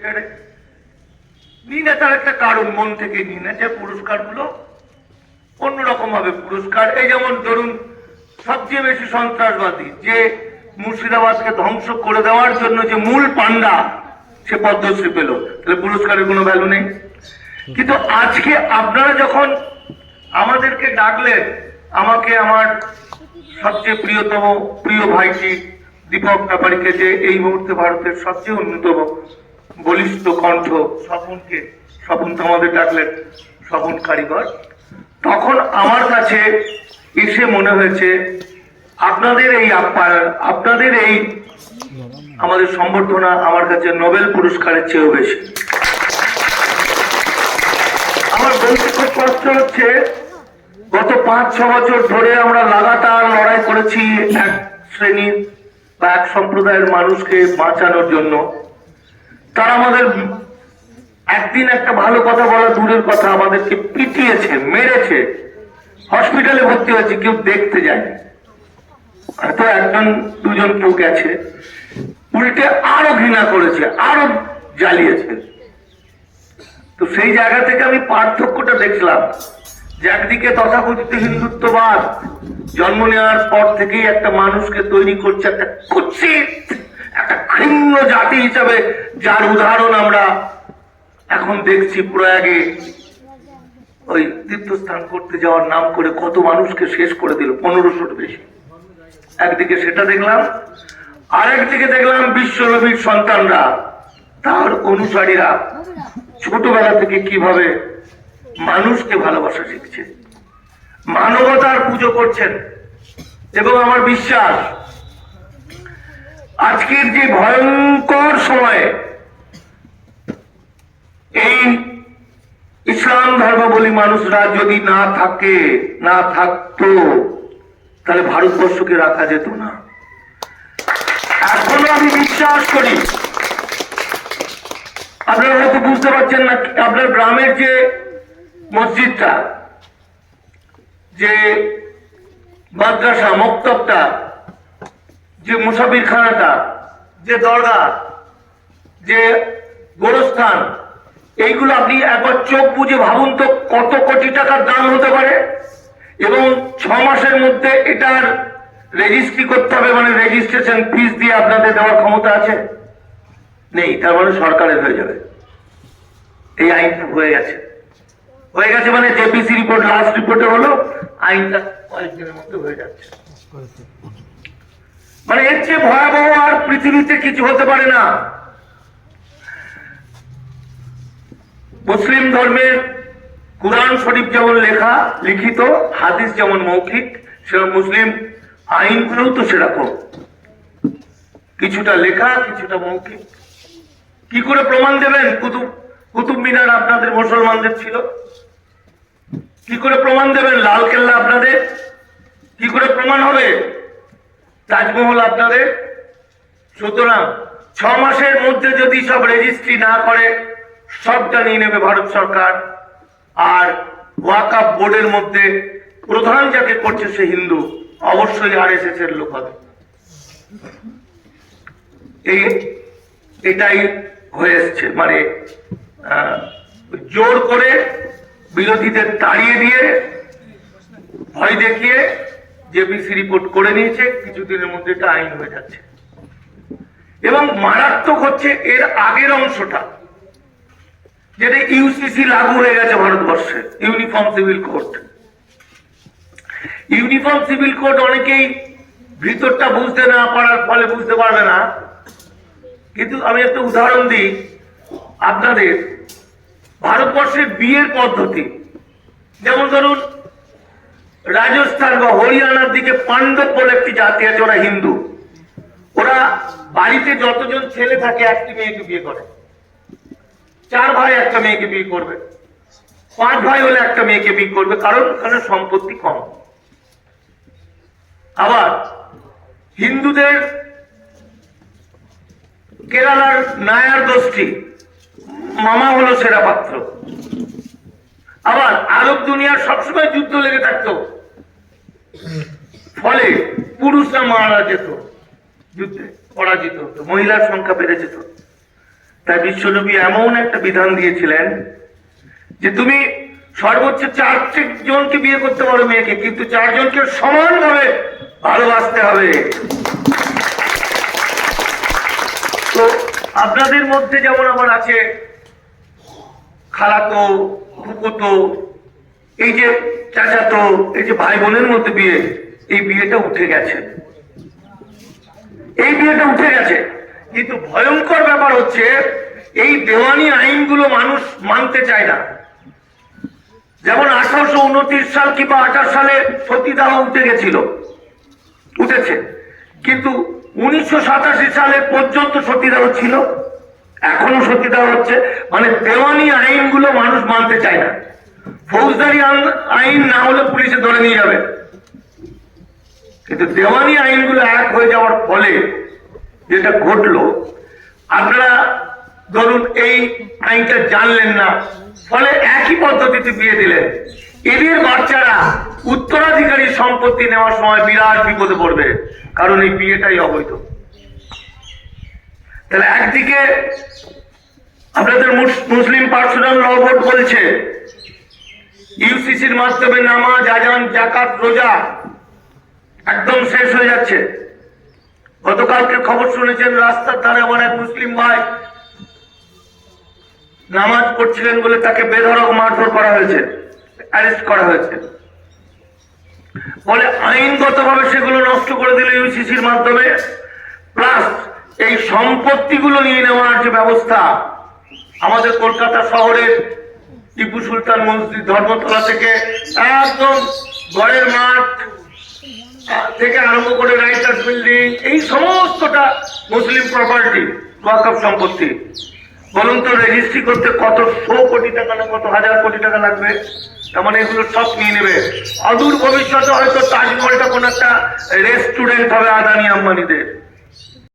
ছেড়ে নিন, তার একটা কারণ, মন থেকে নিন। যে পুরস্কারগুলো অন্যরকম ভাবে পুরস্কার, এই যেমন ধরুন সবচেয়ে বেশি সন্ত্রাসবাদী যে মুর্শিদাবাদকে ধ্বংস করে দেওয়ার জন্য যে মূল পান্ডা, সে পদ্মশ্রী পেল, তাহলে পুরস্কারের কোনো ভ্যালু নেই। কিন্তু আজকে আপনারা যখন আমাদেরকে ডাকলেন, আমাকে আমার সবচেয়ে প্রিয়তম প্রিয় ভাইটি দীপক ব্যাপারীকে, যে এই মুহূর্তে ভারতের সবচেয়ে অন্যতম বলিষ্ঠ কণ্ঠ, স্বপনকে, স্বপন তো আমাদের ডাকলেন স্বপন কারিগর, তখন আমার কাছে এসে মনে হয়েছে আপনাদের এই আপ্যায়ন, আপনাদের এই আমাদের সম্বর্ধনা আমার কাছে নোবেল পুরস্কারের চেয়েও বেশি। আমার বলতে খুব কষ্ট হচ্ছে, গত 5-6 বছর ধরে আমরা লাগাতার লড়াই করেছি এক শ্রেণীর বা এক সম্প্রদায়ের মানুষকে বাঁচানোর জন্য। তারা আমাদের একদিন একটা ভালো কথা বলা দূরের কথা, আমাদেরকে পিটিয়েছে, মেরেছে, হসপিটালে ভর্তি হয়েছে, কেউ দেখতে যায়নি, হয়তো 1-2 কেউ গেছে, উল্টে আরো ঘৃণা করেছে, আরো জ্বালিয়েছে। তো সেই জায়গা থেকে আমি পার্থক্যটা দেখলাম যে একদিকে তথাকথিত হিন্দুত্ববাদ জন্ম নেওয়ার পর থেকেই একটা মানুষকে তৈরি করছে একটা কুৎসিত, একটা ঘৃণ্য জাতি হিসাবে, যার উদাহরণ আমরা এখন দেখছি প্রয়াগে ওই তীর্থস্থান করতে যাওয়ার নাম করে কত মানুষকে শেষ করে দিল, 1500-র বেশি। একদিকে সেটা দেখলাম, আর একদিকে দেখলাম বিশ্বনবীর সন্তানরা, তার অনুসারীরা ছোটবেলা থেকে কিভাবে মানুষকে ভালোবাসা শিখছে, মানবতার পুজো করছেন। এবং আমার বিশ্বাস আজকের যে ভয়ঙ্কর সময়ে এই ইসলাম ধর্মাবলী মানুষরা যদি না থাকতো, তাহলে ভারতবর্ষকে রাখা যেত না। এখনো আমি বিশ্বাস করি, আপনারা হয়তো বুঝতে পারছেন না, আপনার গ্রামের যে মসজিদটা, যে মাদ্রাসা মক্তবটা, যে মুসাফিরখানাটা, যে দরগা, যে গোরস্থান, এইগুলো আপনি একবার চোখ বুঝে ভাবুন তো কত কোটি টাকার দাম হতে পারে। এবং 6 মাসের মধ্যে এটার রেজিস্ট্রি করতে হবে, মানে রেজিস্ট্রেশন ফিস দিয়ে আপনাদের দেওয়ার ক্ষমতা আছে? নেই। তার মানে সরকারের হয়ে যাবে। এই আইনটা হয়ে গেছে মানে জেপিসি রিপোর্ট, লাস্ট রিপোর্টে হলো, আইনটা কয়েকদিনের মধ্যে হয়ে যাচ্ছে। মানে এর চেয়ে ভয়াবহ আর পৃথিবীতে কিছু হতে পারে না। মুসলিম ধর্মের কুরআন শরীফ যেমন লিখিত, হাদিস যেমন মৌখিক, সেরকম মুসলিম আইনগুলোও তো সেরকম, কিছুটা লেখা, কিছুটা মৌখিক। কি করে প্রমাণ দেবেন কুতুব মিনার আপনাদের মুসলমানদের ছিল? কি করে প্রমাণ দেবেন লালকেল্লা আপনাদের? কি করে প্রমাণ হবে তাজমহল আপনাদের? সুতরাং 6 মাসের মধ্যে যদি সব রেজিস্ট্রি না করে, সবটা নিয়ে নেবে ভারত সরকার। আর ওয়াকফ বোর্ডের মধ্যে প্রধান যাকে করছে সে হিন্দু, অবশ্যই আরএসএস এর লোক হবে। এটাই হয়ে এসছে, মানে জোর করে বিরোধীদের তাড়িয়ে দিয়ে, ভয় দেখিয়ে জেপিসি রিপোর্ট করে নিয়েছে, কিছুদিনের মধ্যে এটা আইন হয়ে যাচ্ছে। এবং মারাত্মক হচ্ছে এর আগের অংশটা, যেটা ইউসিসি লাগু হয়ে গেছে ভারতবর্ষে, uniform civil code. Uniform civil code অনেকেই ভিতরটা বুঝতে না পারার ফলে বুঝতে পারবে না, কিন্তু আমি একটা উদাহরণ দিই আপনাদের। ভারতবর্ষের বিয়ের পদ্ধতি, যেমন ধরুন রাজস্থান বা হরিয়ানার দিকে পাণ্ডব বলে একটি জাতি আছে, ওরা হিন্দু। ওরা বাড়িতে যতজন ছেলে থাকে একটি মেয়েকে বিয়ে করে, 4 ভাই একটা মেয়েকে বিয়ে করবে, 5 ভাই হলে একটা মেয়েকে বিয়ে করবে, কারণ ওখানে সম্পত্তি কম। আবার হিন্দুদের কেরালার নায়ার গোষ্ঠী, মামা হলো সেরা পাত্র। আবার আরব দুনিয়ার সবসময় যুদ্ধ লেগে থাকতো, ফলে পুরুষরা মারা যেত, যুদ্ধে পরাজিত হতো, মহিলার সংখ্যা বেড়ে যেত। তাই বিশ্বনবী এমন একটা বিধান দিয়েছিলেন যে তুমি সর্বোচ্চ 4 জনকে বিয়ে করতে পারো মেয়েকে, কিন্তু 4 জনকে সমানভাবে ভালোবাসতে হবে। তো আপনাদের মধ্যে যেমন আমার আছে খালাতো, ফুফুতো, এই যে চাচাতো, এই যে ভাই বোনের মধ্যে বিয়ে, এই বিয়েটা উঠে গেছে, এই বিয়েটা উঠে গেছে। কিন্তু ভয়ঙ্কর ব্যাপার হচ্ছে এই দেওয়ানি আইনগুলো মানুষ মানতে চায় না। যেমন 1829 সাল কিংবা 28 সালে সতীদাহ উঠেছে, কিন্তু 1987 সালে পর্যন্ত সতীদাহ ছিল, এখনো সতীদাহ হচ্ছে। মানে দেওয়ানি আইনগুলো মানুষ মানতে চায় না। ফৌজদারি আইন না হলে পুলিশে ধরে নিয়ে যাবে, কিন্তু দেওয়ানি আইনগুলো এক হয়ে যাওয়ার ফলে যেটা ঘটলো, আপনারা ধরুন এই আইনটা জানলেন না, ফলে একই পদ্ধতিতে বিয়ে দিলেন, এদের বাচ্চারা উত্তরাধিকারী সম্পত্তি নেওয়ার সময় বিরাট বিপদে পড়বে, কারণ এই বিয়েটাই অবৈধ। তাহলে একদিকে আপনাদের মুসলিম পার্সোনাল ল বোর্ড বলছে ইউসিসির মাধ্যমে নামাজ, আজান, যাকাত, রোজা একদম শেষ হয়ে যাচ্ছে। গতকালকে খবর শুনেছেন, রাস্তার ধারে আমার এক মুসলিম ভাই নামাজ পড়ছিলেন বলে তাকে বেধড়ক মারধর করা হয়েছে, অ্যারেস্ট করা হয়েছে। বলে আইনগতভাবে সেগুলো নষ্ট করে দিল ইউসিসির মাধ্যমে, প্লাস এই সম্পত্তিগুলো নিয়ে নেওয়ার যে ব্যবস্থা, আমাদের কলকাতা শহরের টিপু সুলতান মসজিদ, ধর্মতলা থেকে একদম ঘরের মাঠ থেকে আরম্ভ করে রাইটার্স বিল্ডিং, এই সমস্তটা মুসলিম প্রপার্টি, ওয়াকফ সম্পত্তি। বলুন তো রেজিস্ট্রি করতে কত 100 কোটি টাকা না কত হাজার কোটি টাকা লাগবে? তার মানে এগুলো সব নিয়ে নেবে। অদূর ভবিষ্যতে হয়তো তাজমহলটা কোন একটা রেস্টুরেন্ট হবে আদানি আম্বানিদের।